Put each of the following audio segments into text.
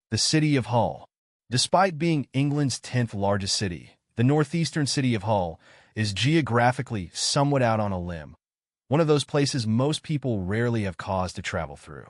The city of Hull. Despite being England's 10th largest city, the northeastern city of Hull is geographically somewhat out on a limb, one of those places most people rarely have cause to travel through.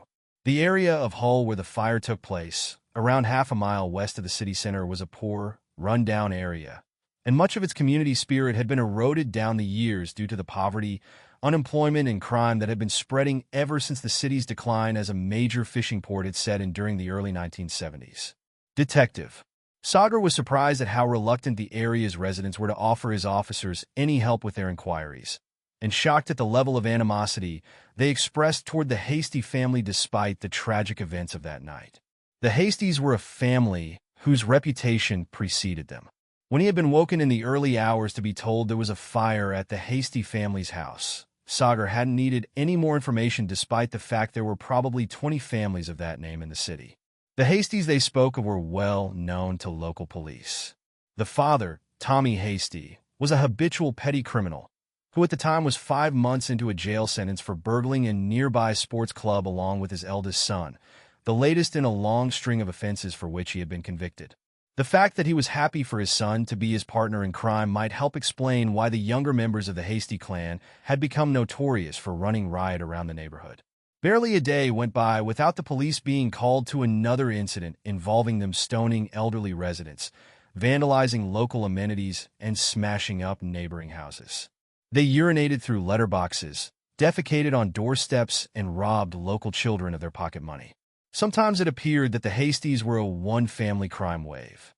The area of Hull where the fire took place, around half a mile west of the city center, was a poor, run-down area, and much of its community spirit had been eroded down the years due to the poverty, unemployment, and crime that had been spreading ever since the city's decline as a major fishing port had set in during the early 1970s. Detective Sagar was surprised at how reluctant the area's residents were to offer his officers any help with their inquiries, and shocked at the level of animosity they expressed toward the Hasty family despite the tragic events of that night. The Hasties were a family whose reputation preceded them. When he had been woken in the early hours to be told there was a fire at the Hasty family's house, Sagar hadn't needed any more information despite the fact there were probably 20 families of that name in the city. The Hasties they spoke of were well known to local police. The father, Tommy Hasty, was a habitual petty criminal who at the time was 5 months into a jail sentence for burgling a nearby sports club along with his eldest son, the latest in a long string of offenses for which he had been convicted. The fact that he was happy for his son to be his partner in crime might help explain why the younger members of the Hasty clan had become notorious for running riot around the neighborhood. Barely a day went by without the police being called to another incident involving them stoning elderly residents, vandalizing local amenities, and smashing up neighboring houses. They urinated through letterboxes, defecated on doorsteps, and robbed local children of their pocket money. Sometimes it appeared that the Hasties were a one-family crime wave.